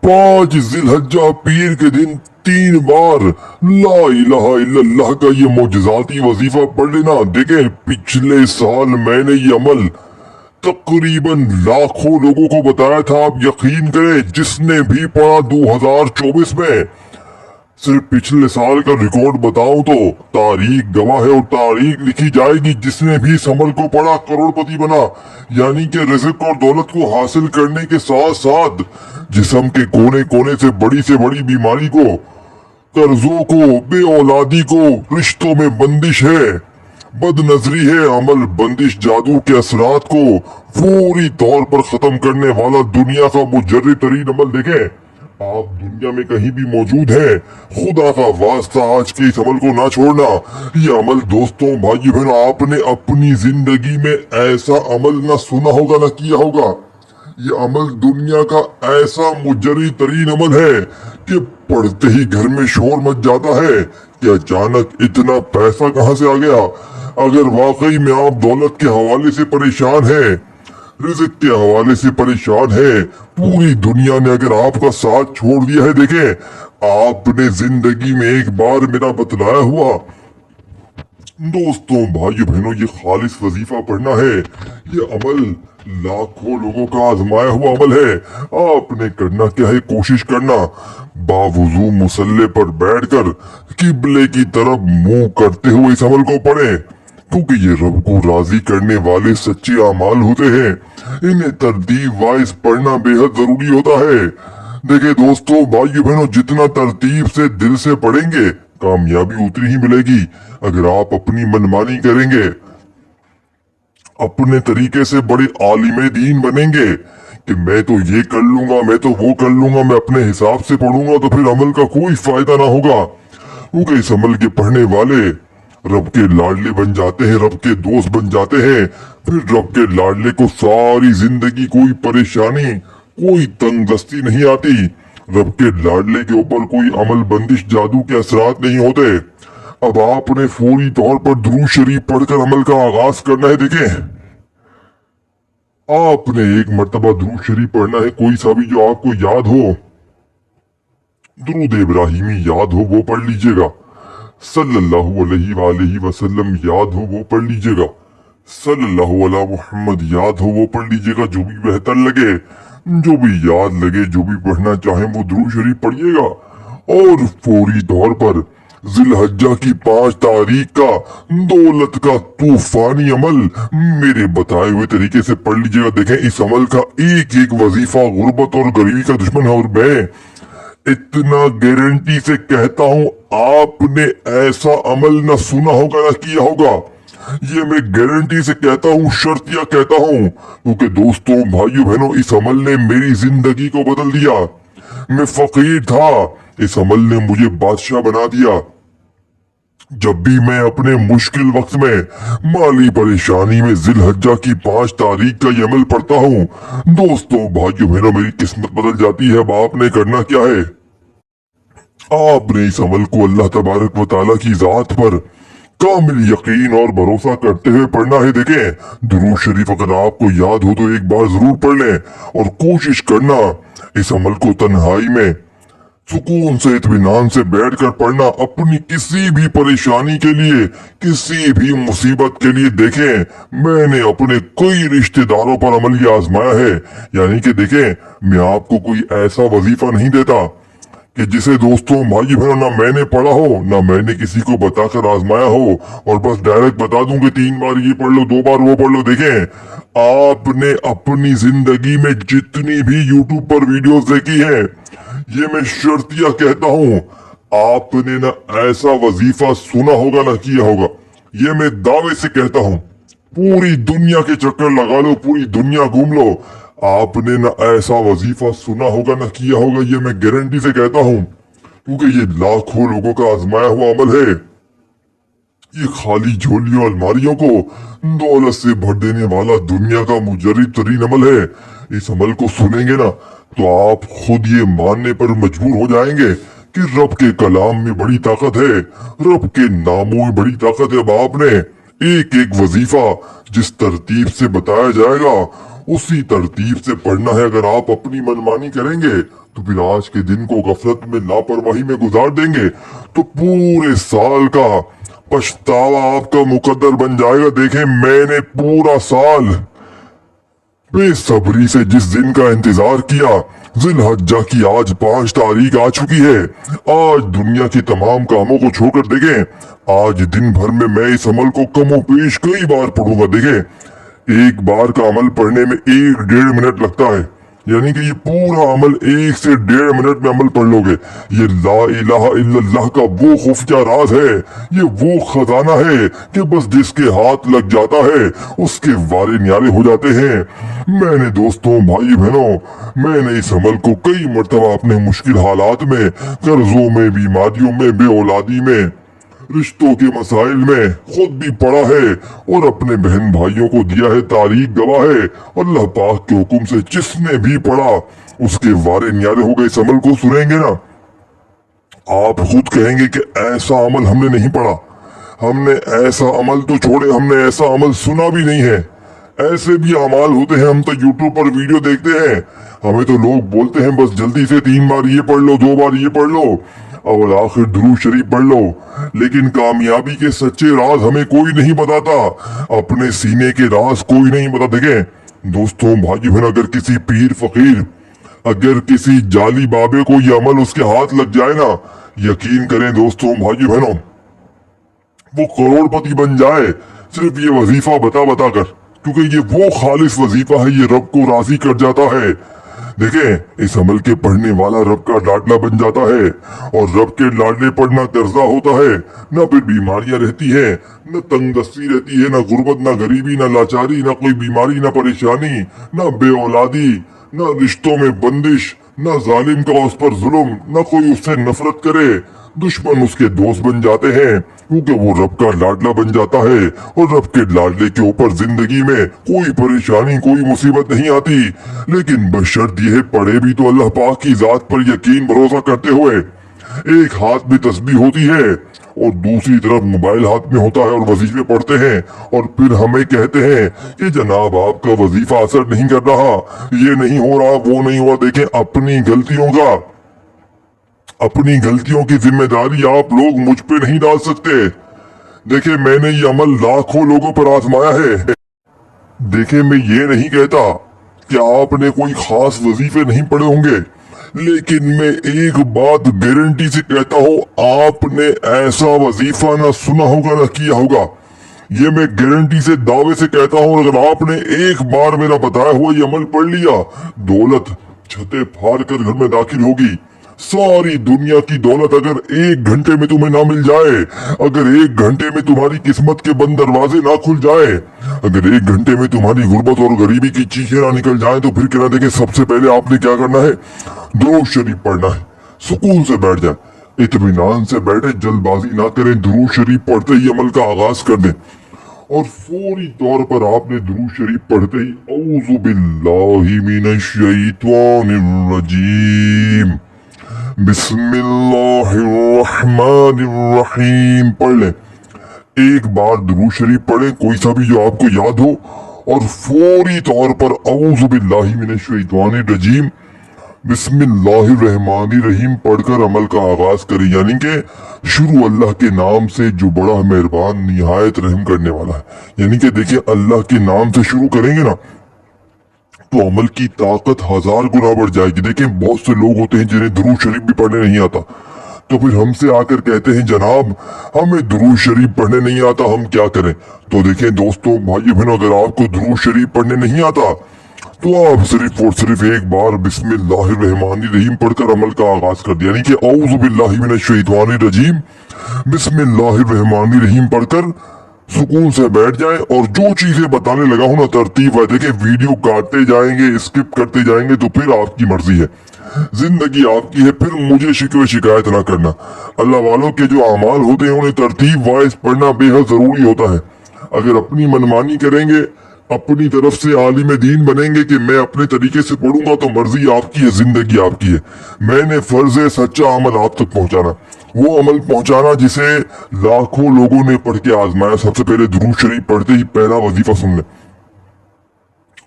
5 जिलहज्जा पीर के दिन 3 बार ला इलाहा इल्लल्लाह का ये मोजज़ाती वजीफा पढ़ लेना। देखें, पिछले साल मैंने ये अमल तकरीबन लाखों लोगों को बताया था। आप यकीन करें, जिसने भी पढ़ा 2024 में, सिर्फ पिछले साल का रिकॉर्ड बताऊं तो तारीख गवाह है और तारीख लिखी जाएगी। जिसने भी इस अमल को पढ़ा करोड़पति बना। यानी कि रिज़्क और दौलत को हासिल करने के साथ साथ जिस्म के कोने कोने से बड़ी बीमारी को, कर्जों को, बेऔलादी को, रिश्तों में बंदिश है, बदनजरी है, अमल बंदिश जादू के असरात को पूरी तौर पर खत्म करने वाला दुनिया का मुजर्रिब तरीन अमल। देखें, आप दुनिया में कहीं भी मौजूद हैं, खुदा का वास्ता आज के इस अमल को ना छोड़ना। ये अमल दोस्तों, भाई बहनों, आपने अपनी जिंदगी में ऐसा अमल ना सुना होगा ना किया होगा। ये अमल दुनिया का ऐसा मुजर्रिब तरीन अमल है कि पढ़ते ही घर में शोर मच जाता है कि अचानक इतना पैसा कहां से आ गया। अगर वाकई में आप दौलत के हवाले से परेशान हैं, रिज़्क के हवाले से परेशान है, पूरी दुनिया ने अगर आपका साथ छोड़ दिया है, देखें, आपने जिंदगी में एक बार मेरा बतलाया हुआ दोस्तों, भाइयों बहनों, ये खालिस वजीफा पढ़ना है। ये अमल लाखों लोगों का आजमाया हुआ अमल है। आपने करना क्या है, कोशिश करना, बावजू मुसल्ले पर बैठकर किबले की तरफ मुंह करते हुए इस अमल को पढ़े, क्योंकि ये रब को राजी करने वाले सच्चे अमाल होते हैं। इन्हें तरतीब वाइज पढ़ना बेहद जरूरी होता है। देखिए दोस्तों, भाइयों बहनों, जितना तरतीब से दिल से पढ़ेंगे, कामयाबी उतनी ही मिलेगी। अगर आप अपनी मनमानी करेंगे, अपने तरीके से बड़े आलिम दीन बनेंगे कि मैं तो ये कर लूंगा, मैं तो वो कर लूंगा, मैं अपने हिसाब से पढ़ूंगा, तो फिर अमल का कोई फायदा ना होगा। क्योंकि इस अमल के पढ़ने वाले रब के लाडले बन जाते हैं, रब के दोस्त बन जाते हैं। फिर रब के लाडले को सारी जिंदगी कोई परेशानी, कोई तंगदस्ती नहीं आती। रब के लाडले के ऊपर कोई अमल बंदिश जादू के असरात नहीं होते। अब आपने फौरी तौर पर दुरूद शरीफ पढ़कर अमल का आगाज करना है। देखें, आपने एक मर्तबा दुरूद शरीफ पढ़ना है, कोई सा भी जो आपको याद हो। दुरूद इब्राहिमी याद हो वो पढ़ लीजिएगा, सल्लल्लाहु अलैहि वसल्लम याद हो वो पढ़ लीजिएगा, सल्लल्लाहु अला मुहम्मद याद हो वो पढ़ लीजिएगा। जो भी बेहतर लगे, जो भी याद लगे, जो भी पढ़ना चाहें वो दुरूद शरीफ पढ़िएगा। और फौरी तौर पर जिलहज्जा की 5 तारीख का दौलत का तूफानी अमल मेरे बताए हुए तरीके से पढ़ लीजिएगा। देखें, इस अमल का एक एक वजीफा गुर्बत और गरीबी का दुश्मन है। और मैं इतना गारंटी से कहता हूं, आपने ऐसा अमल ना सुना होगा ना किया होगा। ये मैं गारंटी से कहता हूं, शर्तिया कहता हूं, क्योंकि दोस्तों, भाइयों बहनों, इस अमल ने मेरी जिंदगी को बदल दिया। मैं फकीर था, इस अमल ने मुझे बादशाह बना दिया। जब भी मैं अपने मुश्किल वक्त में, माली परेशानी में जिलहज्जा की 5 तारीख का ये अमल पढ़ता हूँ, दोस्तों, भाइयों बहनों, मेरी किस्मत बदल जाती है। अब आपने करना क्या है, आपने इस अमल को अल्लाह तबारक व तआला की जात पर कामिल यकीन और भरोसा करते हुए पढ़ना है। देखें, दुरूद शरीफ अगर आपको याद हो तो एक बार जरूर पढ़ लें और कोशिश करना इस अमल को तन्हाई में सुकून से, इत्मीनान से बैठकर पढ़ना। अपनी किसी भी परेशानी के लिए, किसी भी मुसीबत के लिए, देखें, मैंने अपने कई रिश्तेदारों पर अमल ये आजमाया है। यानी कि देखें, मैं आपको कोई ऐसा वजीफा नहीं देता कि जिसे दोस्तों, भाई बहनों, ना मैंने पढ़ा हो, ना मैंने किसी को बताकर आजमाया हो, और बस डायरेक्ट बता दूं कि 3 बार ये पढ़ लो, 2 बार वो पढ़ लो। देखें, आपने अपनी जिंदगी में जितनी भी यूट्यूब पर वीडियोस देखी है, ये मैं शर्तिया कहता हूं, आपने ना ऐसा वजीफा सुना होगा ना किया होगा। ये मैं दावे से कहता हूं, पूरी दुनिया के चक्कर लगा लो, पूरी दुनिया घूम लो, आपने ना ऐसा वजीफा सुना होगा ना किया होगा। ये मैं गारंटी से कहता हूं, क्योंकि ये लाखों लोगों का आजमाया हुआ अमल है। ये खाली झोलियों अलमारियों को दौलत से भर देने वाला दुनिया का मुजर्रिब तरीन अमल है। इस अमल को सुनेंगे ना तो आप खुद ये मानने पर मजबूर हो जाएंगे कि रब के कलाम में बड़ी ताकत है, रब के नामों में बड़ी ताकत है। अब आपने एक एक वजीफा जिस तरतीब से बताया जाएगा उसी तरतीब से पढ़ना है। अगर आप अपनी मनमानी करेंगे तो फिर आज के दिन को गफलत में लापरवाही में गुजार देंगे तो पूरे साल का पछतावा आपका मुकद्दर बन जाएगा। देखें, मैंने पूरा साल बेसब्री से जिस दिन का इंतजार किया, जिलहज्जा की आज 5 तारीख आ चुकी है। आज दुनिया के तमाम कामों को छोड़कर देखें, आज दिन भर में मैं इस अमल को कमो पेश कई बार पढ़ूंगा। देखें, एक बार का अमल पढ़ने में 1-1.5 मिनट लगता है, यानी कि ये पूरा अमल 1 से 1.5 मिनट में अमल पढ़ लोगे। ये ला इलाहा इल्लल्लाह का वो खुफिया राज है, ये वो खजाना है कि बस जिसके हाथ लग जाता है उसके वारे न्यारे हो जाते हैं। मैंने दोस्तों, भाई बहनों, मैंने इस अमल को कई मर्तबा अपने मुश्किल हालात में, कर्जों में, बीमारियों में, बेऔलादी में, रिश्तों के मसाइल में खुद भी पढ़ा है और अपने बहन भाइयों को दिया है तारीख गवाह है। अल्लाह पाक के हुक्म से जिसने भी पढ़ा उसके वारे न्यारे हो गए। इस अमल को सुनेंगे ना, आप खुद कहेंगे कि ऐसा अमल हमने नहीं पढ़ा, हमने ऐसा अमल तो छोड़े, हमने ऐसा अमल सुना भी नहीं है। ऐसे भी अमाल होते हैं, हम तो यूट्यूब पर वीडियो देखते हैं, हमें तो लोग बोलते हैं बस जल्दी से 3 बार ये पढ़ लो, 2 बार ये पढ़ लो और आखिर दुरूद शरीफ पढ़ लो। लेकिन कामयाबी के सच्चे राज हमें कोई नहीं बताता, अपने सीने के राज कोई नहीं बता। देखें दोस्तों, भाई बहन, अगर किसी पीर फकीर, अगर किसी जाली बाबे को ये अमल उसके हाथ लग जाए ना, यकीन करें दोस्तों, भाई बहनों, वो करोड़पति बन जाए सिर्फ ये वजीफा बता बता कर, क्योंकि ये वो खालिस वजीफा है, ये रब को राजी कर जाता है। देखें, इस अमल के पढ़ने वाला रब का लाडला बन जाता है और रब के लाडले पर ना कर्जा होता है, ना फिर बीमारियां रहती है, न तंगदस्ती रहती है, ना गुर्बत, ना गरीबी, ना लाचारी, ना कोई बीमारी, ना परेशानी, ना बेऔलादी, ना रिश्तों में बंदिश, ना जालिम का उस पर जुल्म, ना कोई उससे नफरत करे। दुश्मन उसके दोस्त बन जाते हैं क्योंकि वो रब का लाडला बन जाता है और रब के लाडले के ऊपर जिंदगी में कोई परेशानी, कोई मुसीबत नहीं आती। लेकिन बशर्त यह पढ़े भी तो अल्लाह पाक की जात पर यकीन भरोसा करते हुए। एक हाथ में तस्बीह होती है और दूसरी तरफ मोबाइल हाथ में होता है और वजीफे पढ़ते हैं और फिर हमें कहते हैं कि जनाब आपका वजीफा असर नहीं कर रहा, ये नहीं हो रहा, वो नहीं हुआ। देखें, अपनी गलतियों की जिम्मेदारी आप लोग मुझ पे नहीं डाल सकते। देखे, मैंने ये अमल लाखों लोगों पर आजमाया है। देखे, मैं ये नहीं कहता कि आपने कोई खास वजीफे नहीं पढ़े होंगे, लेकिन मैं एक बात गारंटी से कहता हूँ, आपने ऐसा वजीफा ना सुना होगा ना किया होगा। ये मैं गारंटी से दावे से कहता हूँ। अगर आपने एक बार मेरा बताया हुआ ये अमल पढ़ लिया, दौलत छतें फाड़ कर घर में दाखिल होगी। सारी दुनिया की दौलत अगर 1 घंटे में तुम्हें ना मिल जाए, अगर 1 घंटे में तुम्हारी किस्मत के बंद दरवाजे ना खुल जाए, अगर 1 घंटे में तुम्हारी गुर्बत और गरीबी की चीखें ना निकल जाए, तो फिर कहना देखें, सबसे पहले आपने क्या करना है, दुरूद शरीफ पढ़ना है। सुकून से बैठ जाए, इत्मीनान से बैठे, जल्दबाजी ना करें, दुरूद शरीफ पढ़ते ही अमल का आगाज कर दें और फौरी तौर पर आपने दुरूद शरीफ पढ़ते ही औज़ु बिल्लाहि मिनश शैतानिर रजीम बिस्मिल्लाहिर्रहमानिर्रहीम पढ़ लें। एक बार दुरूद शरीफ पढ़ें, कोई सा भी जो आपको याद हो, और फौरी तौर पर औज़ु बिल्लाहि मिनश शैतानिर रजीम बिस्मिल्लाहिर्रहमानिर्रहीम पढ़कर अमल का आगाज करें। यानी कि शुरू अल्लाह के नाम से जो बड़ा मेहरबान निहायत रहम करने वाला है। यानी कि देखिए, अल्लाह के नाम से शुरू करेंगे ना तो अमल की ताकत 1000 गुना बढ़ जाएगी। देखें, बहुत से लोग होते हैं जिन्हें दुरूद शरीफ भी पढ़ने नहीं आता, तो फिर हमसे आकर कहते हैं जनाब हमें दुरूद शरीफ पढ़ने नहीं आता, हम क्या करें। तो देखें दोस्तों, भाई बहनों, अगर आपको दुरूद शरीफ पढ़ने नहीं आता तो आप सिर्फ और सिर्फ एक बार बिस्मिल्लाहिर्रहमानिर्रहीम पढ़कर अमल का आगाज कर दिया। यानी कि औज़ु बिल्लाहि मिनश शैतानिर रजीम बिस्मिल्लाहिर्रहमानिर्रहीम पढ़कर सुकून से बैठ जाए और जो चीजें बताने लगा हूं ना, तरतीब है। देखिए, वीडियो काटते जाएंगे, स्किप करते जाएंगे तो फिर आपकी मर्जी है, जिंदगी आपकी है, फिर मुझे शिकवे शिकायत ना करना। अल्लाह वालों के जो अमाल होते हैं उन्हें तरतीब वाइज पढ़ना बेहद जरूरी होता है। अगर अपनी मनमानी करेंगे, अपनी तरफ से आलिम दीन बनेंगे कि मैं अपने तरीके से पढ़ूंगा, तो मर्जी आपकी है, जिंदगी आपकी है। मैंने फर्ज है सच्चा अमल आप तक पहुंचाना, वो अमल पहुंचाना जिसे लाखों लोगों ने पढ़ के आजमाया। सबसे पहले दुरूद शरीफ पढ़ते ही पहला वजीफा सुन ले,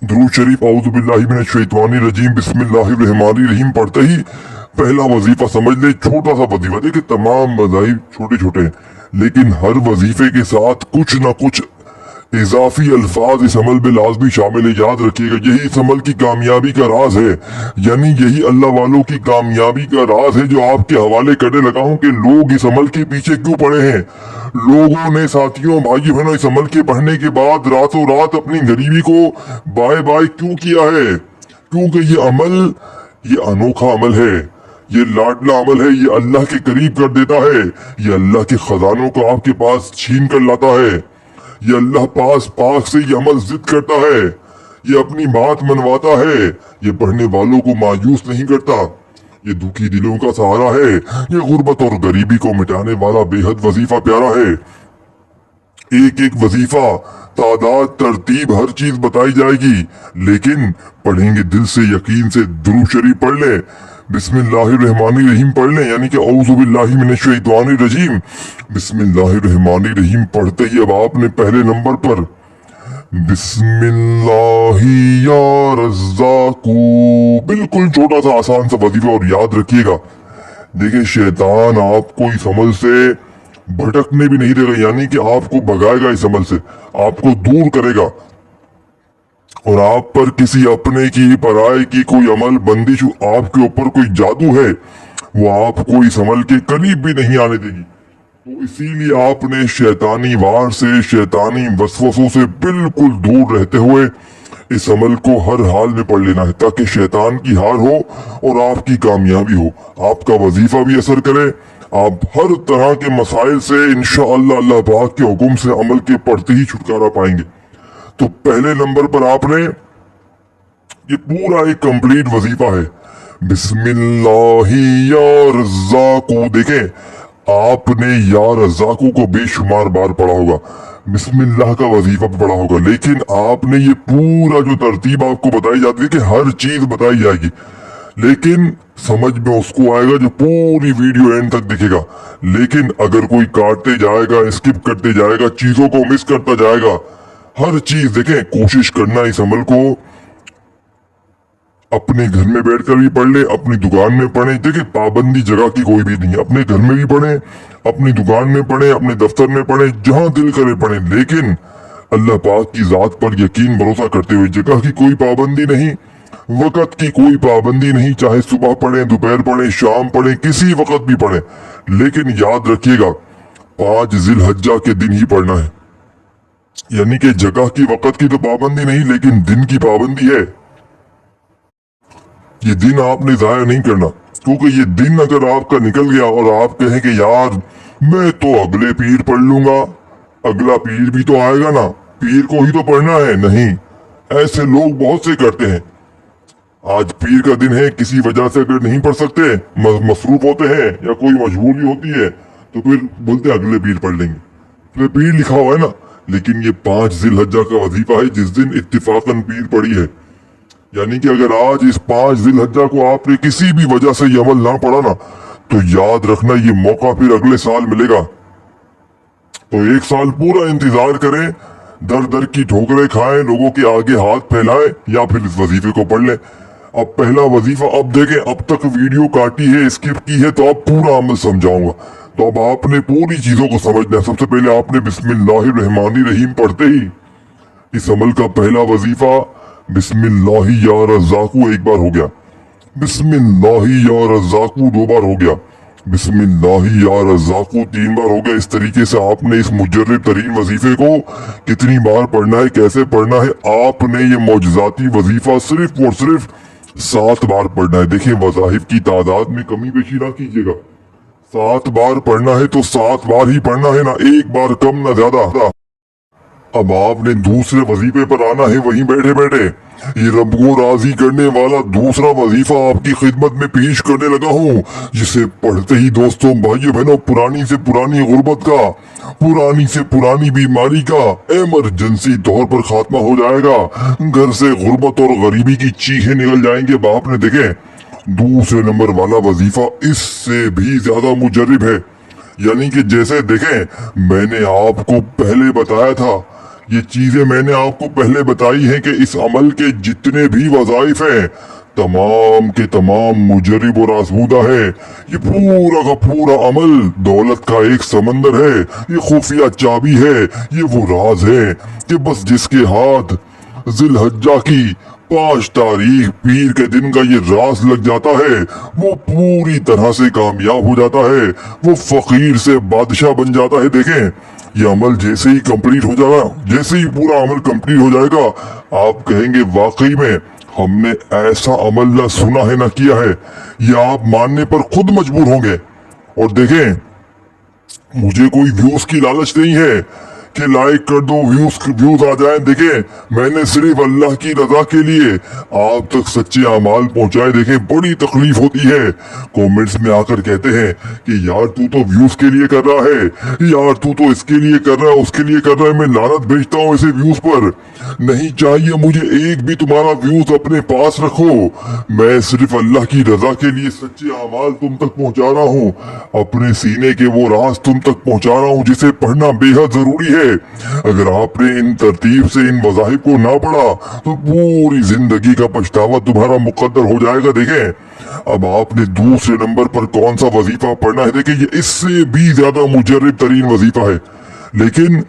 दुरूद शरीफ औज़ु बिल्लाहि मिनश शैतानिर रजीम बिस्मिल्लाहिर रहमानिर रहीम पढ़ते ही पहला वजीफा समझ ले, छोटा सा वजीफा। देखिए तमाम मज़ाहिब छोटे छोटे हैं, लेकिन हर वजीफे के साथ कुछ ना कुछ इजाफी अल्फाज इस अमल में लाजमी शामिल है। याद रखिएगा, यही इस अमल की कामयाबी का राज है, यानी यही अल्लाह वालों की कामयाबी का राज है जो आपके हवाले करने लगा हूं कि लोग इस अमल के पीछे क्यों पड़े हैं। लोगों ने, साथियों, भाई बहनों, इस अमल के पढ़ने के बाद रातों रात अपनी गरीबी को बाय बाय क्यों किया है? क्योंकि ये अमल, ये अनोखा अमल है, ये लाडला अमल है, ये अल्लाह के करीब कर देता है, ये अल्लाह के खजानों को आपके पास छीन कर लाता है, ये अल्लाह पाक से ये अमल जिद करता है, ये अपनी बात मनवाता है, ये पढ़ने वालों को मायूस नहीं करता, ये दुखी दिलों का सहारा है, ये गुर्बत और गरीबी को मिटाने वाला बेहद वजीफा प्यारा है। एक एक वजीफा, तादाद, तरतीब, हर चीज बताई जाएगी, लेकिन पढ़ेंगे दिल से, यकीन से। दुरूद शरीफ पढ़ ले, बिस्मिल्लाहिर्रहमानिर्रहीम पढ़ ले, यानी कि औज़ु बिल्लाहि मिनश शैतानिर रजीम बिस्मिल्लाहिर्रहमानिर्रहीम पढ़ते ही अब आपने पहले नंबर पर बिस्मिल्लाहि या रज़्ज़ाकू, बिल्कुल छोटा सा आसान सा वजीफा। और याद रखिएगा, देखिए शैतान आपको इस अमल से भटकने भी नहीं देगा, यानी कि आपको भगाएगा इस अमल से, आपको दूर करेगा, और आप पर किसी अपने की, पराये की कोई अमल, बंदिश, आपके ऊपर कोई जादू है, वो आपको इस अमल के करीब भी नहीं आने देगी। तो इसीलिए आपने शैतानी वार से, शैतानी वसवसों से बिल्कुल दूर रहते हुए इस अमल को हर हाल में पढ़ लेना है, ताकि शैतान की हार हो और आपकी कामयाबी हो, आपका वजीफा भी असर करे, आप हर तरह के मसाइल से इंशाअल्लाह अल्लाह पाक के हुक्म से अमल के पढ़ते ही छुटकारा पाएंगे। तो पहले नंबर पर आपने ये पूरा एक कंप्लीट वजीफा है, बिस्मिल्लाहि या रज़्ज़ाकू। देखें, आपने या रज़्ज़ाकू को बेशुमार बार पढ़ा होगा, बिस्मिल्लाह का वजीफा पढ़ा होगा, लेकिन आपने ये पूरा जो तरतीब आपको बताई जाती है कि हर चीज बताई जाएगी, लेकिन समझ में उसको आएगा जो पूरी वीडियो एंड तक दिखेगा। लेकिन अगर कोई काटते जाएगा, स्किप करते जाएगा, चीजों को मिस करता जाएगा, हर चीज देखें, कोशिश करना इस अमल को अपने घर में बैठकर भी पढ़ ले, अपनी दुकान में पढ़े। देखिए पाबंदी जगह की कोई भी नहीं है, अपने घर में भी पढ़े, अपनी दुकान में पढ़े, अपने दफ्तर में पढ़े, जहां दिल करे पढ़े, लेकिन अल्लाह पाक की जात पर यकीन भरोसा करते हुए। जगह की कोई पाबंदी नहीं, वक़्त की कोई पाबंदी नहीं, चाहे सुबह पढ़े, दोपहर पढ़े, शाम पढ़े, किसी वक़्त भी पढ़े, लेकिन याद रखिएगा 5 जिलहज्जा के दिन ही पढ़ना है। यानी कि जगह की, वक़्त की तो पाबंदी नहीं, लेकिन दिन की पाबंदी है। ये दिन आपने जाया नहीं करना, क्योंकि ये दिन अगर आपका निकल गया और आप कहें कि यार मैं तो अगले पीर पढ़ लूंगा, अगला पीर भी तो आएगा ना, पीर को ही तो पढ़ना है, नहीं, ऐसे लोग बहुत से करते हैं। आज पीर का दिन है, किसी वजह से अगर नहीं पढ़ सकते, मसरूफ होते हैं या कोई मजबूरी होती है, तो फिर बोलते अगले पीर पढ़ लेंगे। तो पीर लिखा हुआ है ना, लेकिन ये 5 जिलहज्जा का वजीफा है जिस दिन इत्तिफाकन पीर पड़ी है। यानी कि अगर आज इस 5 जिलहज्जा को आपने किसी भी वजह से ये अमल ना पढ़ा ना, तो याद रखना ये मौका फिर अगले साल मिलेगा। तो एक साल पूरा इंतजार करें, दर दर की ठोकरें खाएं, लोगों के आगे हाथ फैलाएं, या फिर इस वजीफे को पढ़ लें। अब पहला वजीफा, अब देखें, अब तक वीडियो काटी है, स्किप की है, तो अब पूरा अमल समझाऊंगा। तो अब आपने पूरी चीजों को समझना है। सबसे पहले आपने बिस्मिल्लाहिर्रहमानिर्रहीम पढ़ते ही इस अमल का पहला वजीफा बिस्मिल्लाहि या रज़्ज़ाकू एक बार हो गया, बिस्मिल्लाहि या रज़्ज़ाकू 2 बार हो गया, बिस्मिल्लाहि या रज़्ज़ाकू 3 बार हो गया। इस तरीके से आपने इस मुजर्रब तरीन वजीफे को कितनी बार पढ़ना है, कैसे पढ़ना है, आपने ये मौजज़ाती वजीफा सिर्फ और सिर्फ 7 बार पढ़ना है। देखिए वज़ाहिफ की तादाद में कमी पेशी ना कीजिएगा, 7 बार पढ़ना है तो 7 बार ही पढ़ना है ना, एक बार कम ना ज्यादा। अब आपने दूसरे वजीफे पर आना है, वहीं बैठे बैठे ये रब को राजी करने वाला दूसरा वजीफा आपकी खिदमत में पेश करने लगा हूँ, जिसे पढ़ते ही दोस्तों, भाइयों बहनों, पुरानी से पुरानी गुर्बत का, पुरानी से पुरानी बीमारी का इमरजेंसी तौर पर खात्मा हो जाएगा। घर से गुर्बत और गरीबी की चीखें निकल जाएंगे। बाप ने देखे दूसरे नंबर वाला वजीफा इससे भी ज्यादा मुजर्रिब है। यानी कि जैसे देखें, मैंने आपको पहले बताया था ये चीजें मैंने आपको पहले बताई हैं कि इस अमल के जितने भी वज़ाइफ हैं तमाम के तमाम मुजरिब और आजमूदा है। ये पूरा का पूरा अमल दौलत का एक समंदर है, ये खुफिया चाबी है, ये वो राज है कि बस जिसके हाथ जिलहज्जा की 5 तारीख पीर के दिन का ये राज लग जाता है वो पूरी तरह से कामयाब हो जाता है, वो फकीर से बादशाह बन जाता है। देखें ये अमल जैसे ही कंप्लीट हो जाएगा, जैसे ही पूरा अमल कंप्लीट हो जाएगा आप कहेंगे वाकई में हमने ऐसा अमल ना सुना है ना किया है। ये आप मानने पर खुद मजबूर होंगे। और देखें मुझे कोई व्यूज की लालच नहीं है कि लाइक कर दो व्यूज आ जाए। देखें मैंने सिर्फ अल्लाह की रजा के लिए आप तक सच्चे अमाल पहुंचाए। देखें बड़ी तकलीफ होती है, कमेंट्स में आकर कहते हैं कि यार तू तो व्यूज के लिए कर रहा है, यार तू तो इसके लिए कर रहा है, उसके लिए कर रहा है। मैं लानत भेजता हूँ ऐसे व्यूज पर। नहीं चाहिए मुझे एक भी तुम्हारा व्यूज अपने पास रखो। मैं सिर्फ अल्लाह की रजा के लिए सच्चे अमाल तुम तक पहुंचा रहा हूँ, अपने सीने के वो राज तुम तक पहुंचा रहा हूँ जिसे पढ़ना बेहद जरूरी है। अगर आपने इन तरतीब से इन वज़ाहिफ को ना पढ़ा तो पूरी जिंदगी का पछतावा तुम्हारा मुकद्दर हो जाएगा। देखें अब आपने दूसरे नंबर पर कौन सा वजीफा पढ़ना है। देखिए ये इससे भी ज्यादा मुजर्रिब तरीन वजीफा है, लेकिन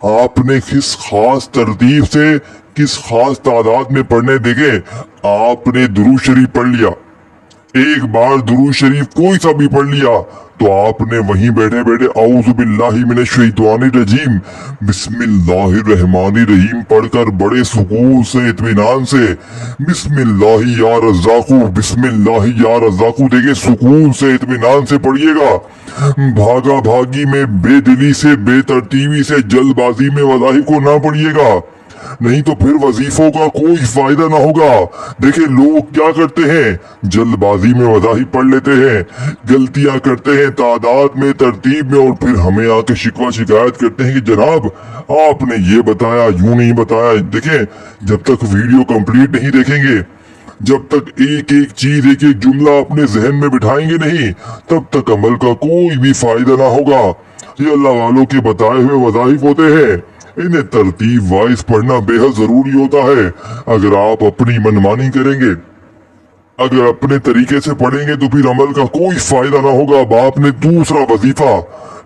आपने किस खास तरतीब से किस खास तादाद में पढ़ने। देखें आपने दुरूद शरीफ पढ़ लिया, एक बार दुरूद शरीफ कोई सा भी पढ़ लिया तो आपने वहीं बैठे बैठे औज़ु बिल्लाहि मिनश शैतानिर रजीम बिस्मिल्लाहिर रहमानिर रहीम पढ़कर बड़े सुकून से इत्मीनान से बिस्मिल्लाहि या रज़्ज़ाक़ू बिस्मिल्लाहि या रज़्ज़ाक़ू देखिए सुकून से इत्मीनान से पढ़िएगा। भागा भागी में बेदिली से बेतरतीबी से जल्दबाजी में वज़ाइफ को ना पढ़िएगा, नहीं तो फिर वजीफों का कोई फायदा ना होगा। देखिए लोग क्या करते हैं जल्दबाजी में वज़ाइफ पढ़ लेते हैं, गलतियां करते हैं तादाद में तरतीब में, और फिर हमें आके शिकवा शिकायत करते हैं कि जनाब आपने ये बताया यूं नहीं बताया। देखिए जब तक वीडियो कंप्लीट नहीं देखेंगे, जब तक एक एक चीज एक एक जुमला अपने जहन में बिठाएंगे नहीं, तब तक अमल का कोई भी फायदा ना होगा। ये अल्लाह वालों के बताए हुए वज़ाइफ होते हैं, इन्हें तरतीब वाइज पढ़ना बेहद जरूरी होता है। अगर आप अपनी मनमानी करेंगे, अगर अपने तरीके से पढ़ेंगे तो फिर अमल का कोई फायदा ना होगा। अब आपने दूसरा वजीफा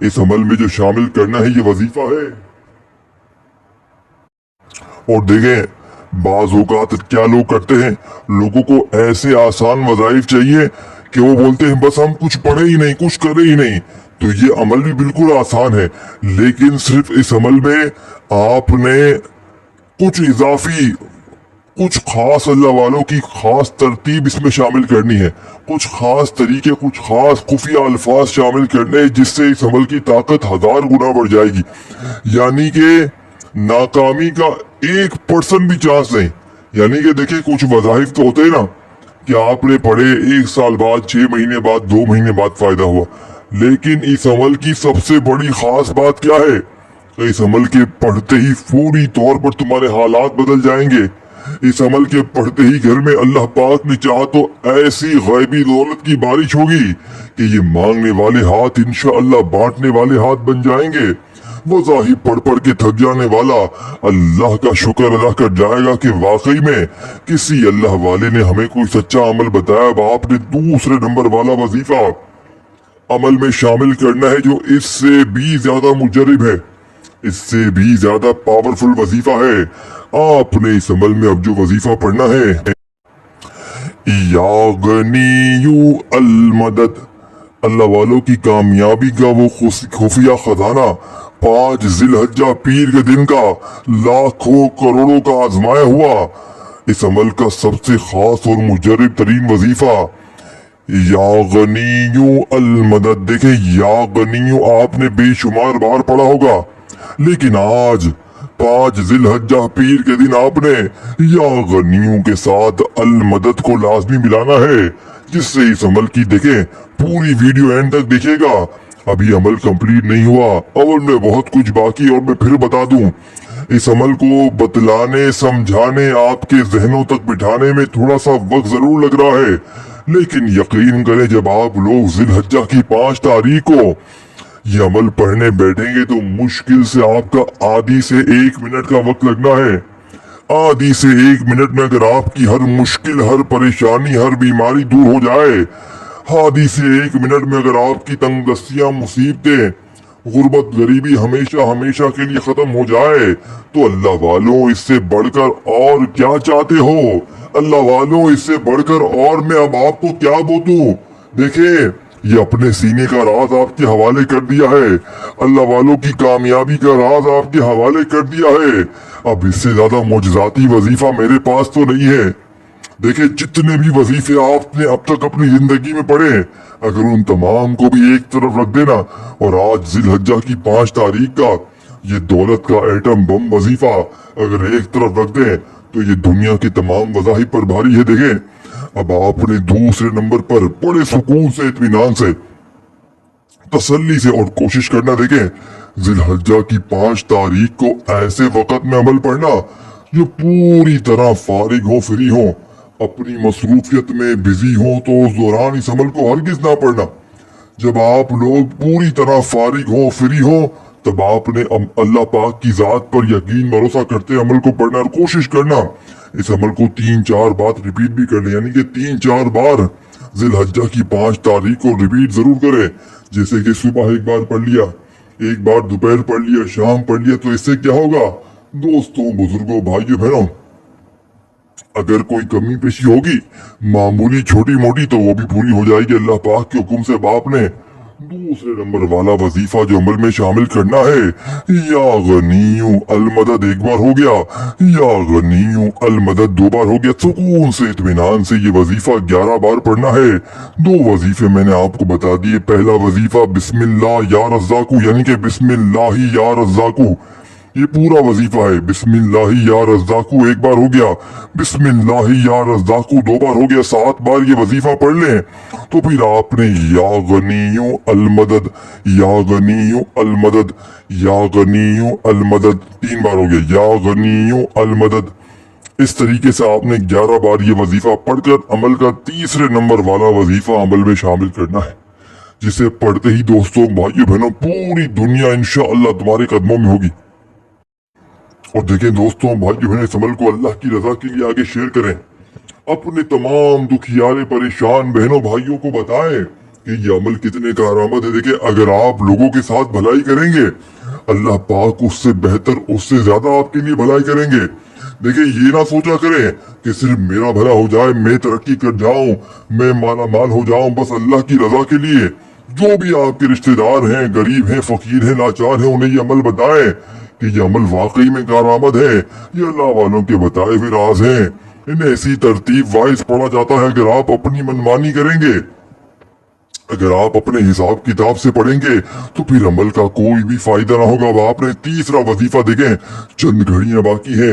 इस अमल में जो शामिल करना है ये वजीफा है। और देखें बाज औकात क्या लोग करते हैं, लोगों को ऐसे आसान वज़ाइफ चाहिए कि वो बोलते हैं बस हम कुछ पढ़े ही नहीं कुछ करे ही नहीं। तो ये अमल भी बिल्कुल आसान है, लेकिन सिर्फ इस अमल में आपने कुछ इजाफी कुछ खास अल्लाह वालों की खास तरतीब इसमें शामिल करनी है, कुछ खास तरीके कुछ खास खुफिया अल्फाज शामिल करने हैं जिससे इस अमल की ताकत 1000 गुना बढ़ जाएगी। यानी कि नाकामी का 1% भी चांस नहीं। यानी कि देखिए कुछ वज़ाइफ तो होते हैं ना कि आपने पढ़े 1 साल बाद 6 महीने बाद 2 महीने बाद फायदा हुआ, लेकिन इस अमल की सबसे बड़ी खास बात क्या है, इस अमल के पढ़ते ही पूरी तौर पर तुम्हारे हालात बदल जाएंगे। इस अमल के पढ़ते ही घर में अल्लाह पाक ने चाहा तो ऐसी गैबी दौलत की बारिश होगी कि ये मांगने वाले हाथ इंशाअल्लाह बांटने वाले हाथ बन जाएंगे। वज़ाहिफ पढ़ पढ़ के थक जाने वाला अल्लाह का शुक्र अदा कर जाएगा कि वाकई में किसी अल्लाह वाले ने हमें कोई सच्चा अमल बताया। अब आपने दूसरे नंबर वाला वजीफा अमल में शामिल करना है जो इससे भी ज्यादा मुजरिब है, इससे भी ज्यादा पावरफुल वजीफा है। आपने इस अमल में अब जो वजीफा पढ़ना है या गनीयू अल मदद, अल्लाह वालों की कामयाबी का वो खुफिया खजाना 5 जिलहज्जा पीर के दिन का लाखों करोड़ों का आजमाया हुआ इस अमल का सबसे खास और मुजरिब तरीन वजीफा या गनीयू अल मदद। देखे या गनीयू आपने बेशुमार बार पढ़ा होगा, लेकिन आज 5 जिलहज्जा पीर के दिन आपने या गनीयू के साथ अल मदद को लाजमी मिलाना है, जिससे इस अमल की देखें पूरी वीडियो एंड तक देखिएगा। अभी अमल कंप्लीट नहीं हुआ, अमल में बहुत कुछ बाकी, और मैं फिर बता दूं इस अमल को बतलाने समझाने आपके जहनों तक बिठाने में थोड़ा सा वक्त जरूर लग रहा है, लेकिन यकीन करें जब आप लोग जिलहज्जा की 5 तारीख को ये अमल पढ़ने बैठेंगे तो मुश्किल से आपका आधी से 1 मिनट का वक्त लगना है। आधी से 1 मिनट में अगर आपकी हर मुश्किल, हर परेशानी, हर बीमारी दूर हो जाए, आधी से 1 मिनट में अगर आपकी तंगदस्तियां, मुसीबतें, गुर्बत, गरीबी हमेशा हमेशा के लिए खत्म हो जाए, तो अल्लाह वालों इससे बढ़कर और क्या चाहते हो? अल्लाह वालों इससे बढ़कर और मैं अब आपको क्या बोलूं? देखें, ये अपने सीने का राज आपके हवाले कर दिया है। अल्लाह वालों की कामयाबी का राज आपके हवाले कर दिया है। अब इससे ज्यादा मुजजाती वजीफा मेरे पास तो नहीं है। देखिए, जितने भी वजीफे आपने अब तक अपनी जिंदगी में पढ़े, अगर उन तमाम को भी एक तरफ रख देना और आज जिलहज्जा की 5 तारीख का ये दौलत का एटम बम वजीफा अगर एक तरफ रख दें तो ये दुनिया के तमाम वज़ाहिब पर भारी है। देखें, अब आपने दूसरे नंबर पर बड़े सुकून से, इत्मीनान से, तसल्ली से और कोशिश करना, देखें, जिलहज्जा की 5 तारीख को ऐसे वक्त में अमल पढ़ना जो पूरी तरह फारिग हो, फ्री हो, अपनी मसरूफियत में बिजी हो, तो उस दौरान इस अमल को हरगिज ना पढ़ना। जब आप लोग पूरी तरह फारिग हो, फ्री हो, तब आपने अल्लाह पाक की जात पर यकीन भरोसा करते अमल को पढ़ना और कोशिश करना इस अमल को 3-4 बार रिपीट भी कर ले, यानी कि 3-4 बार जिलहज्जा की 5 तारीख को रिपीट जरूर करें। जैसे कि सुबह एक बार पढ़ लिया, एक बार दोपहर पढ़ लिया, शाम पढ़ लिया, तो इससे क्या होगा दोस्तों, बुजुर्गों, भाइयों, बहनों, अगर कोई कमी पेशी होगी मामूली, छोटी मोटी, तो वो भी पूरी हो जाएगी अल्लाह पाक के हुक्म से। बाप ने दूसरे नंबर वाला वजीफा जो अमल में शामिल करना है, या गनीयु अलमदद एक बार हो गया, या गनीयु अलमदद 2 बार हो गया। सुकून से, इत्मीनान से ये वजीफा 11 बार पढ़ना है। 2 वजीफे मैंने आपको बता दिए। पहला वजीफा बिस्मिल्लाह या रज़्ज़ाकू, यानी कि बिस्मिल्लाही या रज़्ज़ाकू, ये पूरा वजीफा है। बिस्मिल्लाही या रज़्ज़ाकू एक बार हो गया, बिस्मिल्लाही या रज़्ज़ाकू 2 बार हो गया, 7 बार ये वजीफा पढ़ लें। तो फिर आपने या गनीयु अलमदद, या गनीयु अलमदद, या गनीयु अलमदद 3 बार हो गया, या गनीयु अलमदद। इस तरीके से आपने 11 बार ये वजीफा पढ़कर अमल का तीसरे नंबर वाला वजीफा अमल में शामिल करना है, जिसे पढ़ते ही दोस्तों, भाइयों, बहनों, पूरी दुनिया इंशाअल्लाह तुम्हारे कदमों में होगी। और देखें दोस्तों, भाइयों, बहनों, इस अमल को अल्लाह की रजा के लिए आगे शेयर करें। अपने तमाम दुखियारे, परेशान बहनों, भाइयों को बताएं कि ये अमल कितने कारआमद है। देखिए, अगर आप लोगों के साथ भलाई करेंगे, अल्लाह पाक उससे बेहतर, उससे ज्यादा आपके लिए भलाई करेंगे। देखिए, ये ना सोचा करें कि सिर्फ मेरा भला हो जाए, मैं तरक्की कर जाऊं, मैं माला माल हो जाऊं, बस अल्लाह की रजा के लिए। जो भी आपके रिश्तेदार हैं, गरीब हैं, फकीर हैं, लाचार हैं, उन्हें ये अमल बताएं कि ये अमल वाकई में कारआमद है। ये अल्लाह वालों के बताए हुए राज हैं। इन्हें ऐसी तरतीब वाइज पढ़ा जाता है। अगर आप अपनी मनमानी करेंगे, अगर आप अपने हिसाब किताब से पढ़ेंगे, तो फिर अमल का कोई भी फायदा ना होगा। अब आपने तीसरा वजीफा, देखें, चंद घड़ियां बाकी है,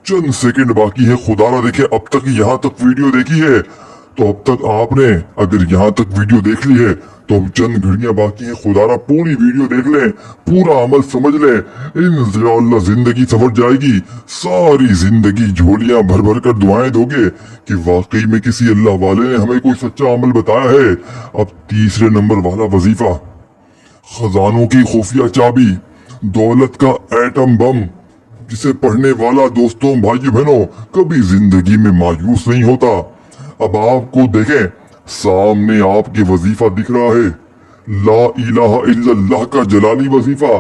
चंद सेकंड बाकी है। खुदा ना देखे, अब तक यहाँ तक वीडियो देखी है, तो अब तक आपने अगर यहाँ तक वीडियो देख ली है, तो अब चंद घड़ियां बाकी हैं। खुदारा पूरी वीडियो देख लें, पूरा अमल समझ लें, इंशाअल्लाह जिंदगी संवर जाएगी। सारी जिंदगी झोलियां भर भर कर दुआएं दोगे कि वाकई में किसी अल्लाह वाले ने हमें कोई सच्चा अमल बताया है। अब तीसरे नंबर वाला वजीफा, खजानों की खुफिया चाबी, दौलत का एटम बम, जिसे पढ़ने वाला दोस्तों, भाइयों, बहनों, कभी जिंदगी में मायूस नहीं होता। अब आपको देखें, सामने आपके वजीफा दिख रहा है, ला इलाहा इल्लल्लाह का जलाली वजीफा।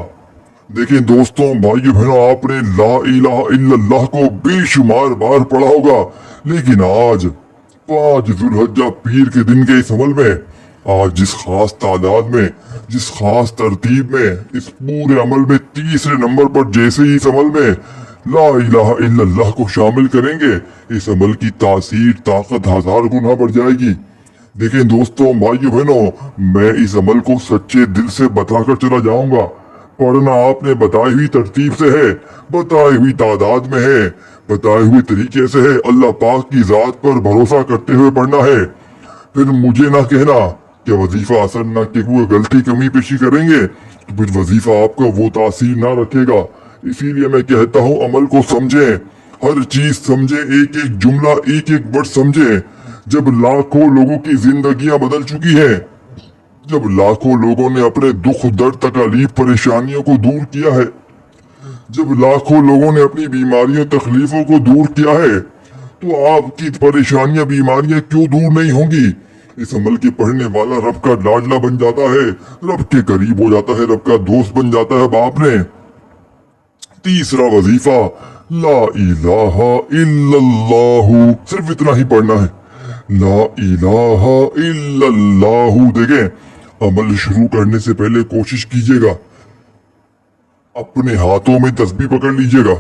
देखें दोस्तों, भाइयों, बहनों, आपने ला इलाहा इल्लल्लाह को बेशुमार बार पढ़ा होगा, लेकिन आज 5 जुल्हज्जा पीर के दिन के इस अमल में, आज जिस खास तादाद में, जिस खास तरतीब में, इस पूरे अमल में तीसरे नंबर पर जैसे ही इस अमल में ला इलाहा इल्लल्लाह को शामिल करेंगे, इस अमल की तासीर, ताकत 1000 गुना बढ़ जाएगी। देखें दोस्तों, भाइयों, बहनों, मैं इस अमल को सच्चे दिल से बताकर चला जाऊंगा। पढ़ना आपने बताई हुई तरतीब से है, बताई हुई तादाद में है, बताए हुए तरीके से है। अल्लाह पाक की जात पर भरोसा करते हुए पढ़ना है। फिर मुझे ना कहना कि वजीफा असर ना कि कोई गलती, कमी पेशी करेंगे तो फिर वजीफा आपका वो तासीर ना रखेगा। इसीलिए मैं कहता हूँ, अमल को समझें, हर चीज समझें, एक एक जुमला, एक एक वर्ड समझें। जब लाखों लोगों की जिंदगियां बदल चुकी हैं, जब लाखों लोगों ने अपने दुख दर्द तकलीफ परेशानियों को दूर किया है, जब लाखों लोगों ने अपनी बीमारियों तकलीफों को दूर किया है, तो आपकी परेशानियां बीमारियां क्यों दूर नहीं होंगी। इस अमल के पढ़ने वाला रब का लाडला बन जाता है, रब के करीब हो जाता है, रब का दोस्त बन जाता है। बाप ने तीसरा वजीफा ला इलाहा इल्लल्लाहु, सिर्फ इतना ही पढ़ना है, ला इलाहा इल्लल्लाहु। देखें, अमल शुरू करने से पहले कोशिश कीजिएगा, अपने हाथों में तस्बीह पकड़ लीजिएगा।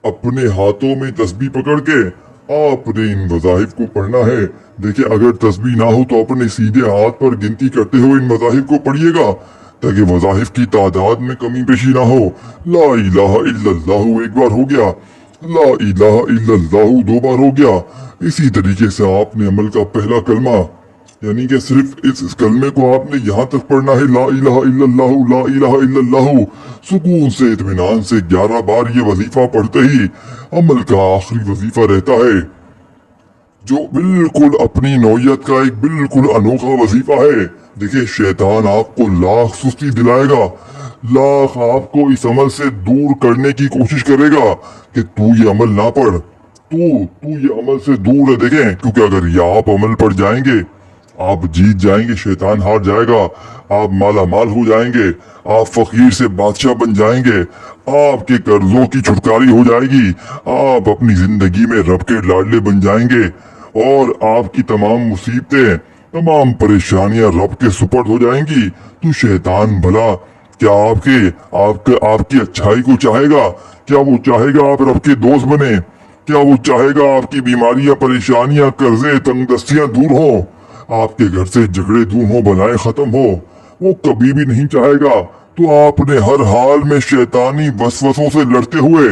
अपने हाथों में तस्बीह पकड़ के आपने इन वज़ाइफ को पढ़ना है। देखिए, अगर तस्बीह ना हो तो अपने सीधे हाथ पर गिनती करते हुए इन वज़ाइफ को पढ़िएगा, ताकि वज़ाइफ की तादाद में कमी पेशी ना हो। ला इलाहा इल्लल्लाहु एक बार हो गया, ला इलाहा इल्लल्लाहु दो बार हो गया। इसी तरीके से आपने अमल का पहला कलमा, यानी कि सिर्फ इस कलमे को आपने यहाँ तक पढ़ना है, ला इलाहा इल्लल्लाहु, ला इलाहा इल्लल्लाहु। सुकून से इत्मीनान से 11 बार ये वजीफा पढ़ते ही अमल का आखिरी वजीफा रहता है, जो बिल्कुल अपनी नौयत का एक बिल्कुल अनोखा वजीफा है। देखिए, शैतान आपको लाख सुस्ती दिलाएगा, लाख आपको इस अमल से दूर करने की कोशिश करेगा कि तू ये अमल ना पढ़, तू ये अमल से दूर है। देखें, क्योंकि अगर ये आप अमल पढ़ जाएंगे, आप जीत जाएंगे, शैतान हार जाएगा, आप माला माल हो जाएंगे, आप फकीर से बादशाह बन जाएंगे, आपके कर्जों की छुटकारी हो जाएगी, आप अपनी जिंदगी में रब के लाडले बन जाएंगे और आपकी तमाम मुसीबतें, तमाम परेशानियां रब के सुपर्द हो जाएंगी। तो शैतान भला क्या आपकी अच्छाई को चाहेगा? क्या वो चाहेगा आप रब के दोस्त बने? क्या वो चाहेगा आपकी बीमारियां, परेशानियां, कर्जे, तंगदस्तियां दूर हो, आपके घर से झगड़े दूर हो, बलाएं खत्म हो? वो कभी भी नहीं चाहेगा। तो आपने हर हाल में शैतानी वसवसों से लड़ते हुए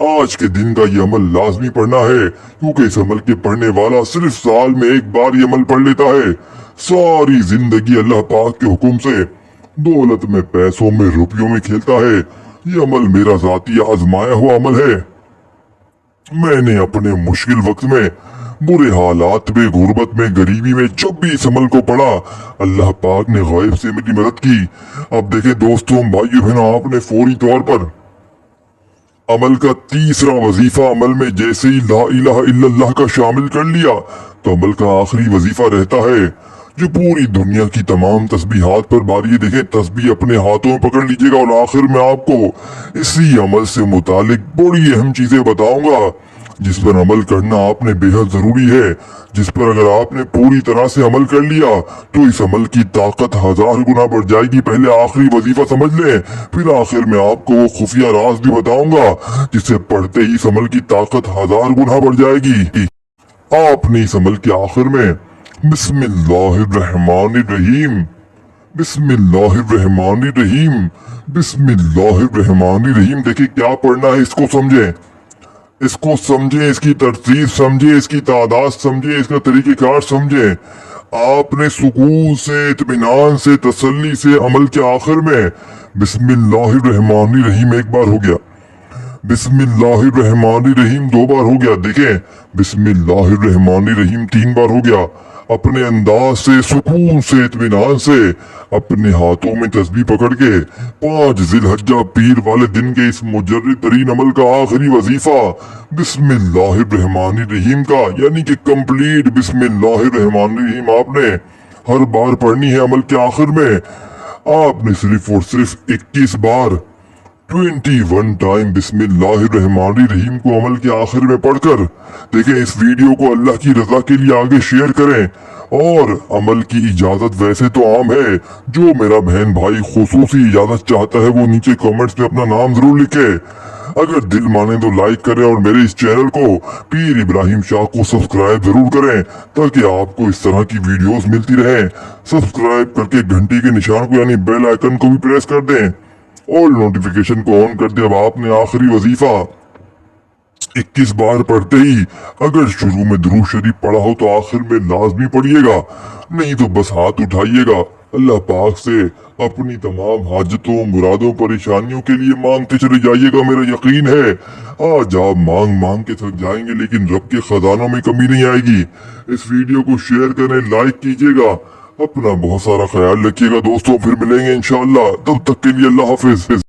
आज के दिन का ये अमल लाजमी पढ़ना है, क्योंकि इस अमल के पढ़ने वाला सिर्फ साल में एक बार ये अमल पढ़ लेता है, सारी जिंदगी अल्लाह पाक के हुक्म से दौलत में, पैसों में, रुपयों में खेलता है। ये अमल मेरा जाती आजमाया हुआ अमल है। मैंने अपने मुश्किल वक्त में, बुरे हालात में, गुर्बत में, गरीबी में जब भी इस अमल को पढ़ा, अल्लाह पाक ने गैब से मेरी मदद की। अब देखे दोस्तों, भाइयों बहनों, आपने फौरी तौर पर अमल का तीसरा वजीफा अमल में जैसे ही ला इलाहा इल्लल्लाह का शामिल कर लिया, तो अमल का आखिरी वजीफा रहता है जो पूरी दुनिया की तमाम तस्बीहात पर बारी। देखें, तस्बीह अपने हाथों में पकड़ लीजिएगा और आखिर में आपको इसी अमल से मुतालिक बड़ी अहम चीजें बताऊंगा, जिस पर अमल करना आपने बेहद जरूरी है, जिस पर अगर आपने पूरी तरह से अमल कर लिया तो इस अमल की ताकत 1000 गुना बढ़ जाएगी। पहले आखिरी वजीफा समझ लें, फिर आखिर में आपको वो खुफिया राज भी बताऊंगा जिसे पढ़ते ही इस अमल की ताकत 1000 गुना बढ़ जाएगी। आपने इस अमल के आखिर में बिस्मिल्लाहिर्रहमानिर्रहीम, बिस्मिल्लाहिर्रहमानिर्रहीम, बिस्मिल्लाहिर्रहमानिर्रहीम, देखिए क्या पढ़ना है, इसको समझें, इसको समझें, इसकी तरतीब समझें, इसकी तादाद समझें, इसका तरीक़ेकार समझें। आपने सुकून से, इत्मीनान से, तसल्ली से अमल के आखिर में बिस्मिल्लाहिर्रहमानिर्रहीम एक बार हो गया, बिस्मिल्लाहिर्रहमानिर्रहीम दो बार हो गया, देखें बिस्मिल्लाहिर्रहमानिर्रहीम 3 बार हो गया। अपने अंदाज से, सुकून से, इत्मीनान से अपने हाथों में तस्बीह पकड़ के 5 जिलहज्जा पीर वाले दिन के इस मुजर्रिद तरीन अमल का आखिरी वजीफा बिस्मिल्लाहिर्रहमानिर्रहीम का, यानी कि कंप्लीट बिस्मिल्लाहिर्रहमानिर्रहीम आपने हर बार पढ़नी है। अमल के आखिर में आपने सिर्फ और सिर्फ 21 बार 21 टाइम बिस्मिल्लाहिर्रहमानिर्रहीम को अमल के आखिर में पढ़कर देखें। इस वीडियो को अल्लाह की रजा के लिए आगे शेयर करें। और अमल की इजाजत वैसे तो आम है, जो मेरा बहन भाई खुसूसी इजाजत चाहता है वो नीचे कमेंट्स में अपना नाम जरूर लिखे। अगर दिल माने तो लाइक करें और मेरे इस चैनल को पीर इब्राहिम शाह को सब्सक्राइब जरूर करें, ताकि आपको इस तरह की वीडियोस मिलती रहें। सब्सक्राइब करके घंटी के निशान को यानी बेल आइकन को भी प्रेस कर दें, ऑल नोटिफिकेशन को ऑन कर दे। अब आपने आखिरी वजीफा 21 बार पढ़ते ही अगर शुरू में दुरूद शरीफ पढ़ा हो तो आखिर में लाजमी पढ़िएगा, नहीं तो बस हाथ उठाइएगा, अल्लाह पाक से अपनी तमाम हाजतों, मुरादों, परेशानियों के लिए मांगते चले जाइएगा। मेरा यकीन है आज आप मांग मांग के थक जाएंगे, लेकिन रब के खजानों में कमी नहीं आएगी। इस वीडियो को शेयर करें, लाइक कीजिएगा। अपना बहुत सारा ख्याल रखिएगा दोस्तों, फिर मिलेंगे इंशाअल्लाह, तब तक के लिए अल्लाह हाफिज।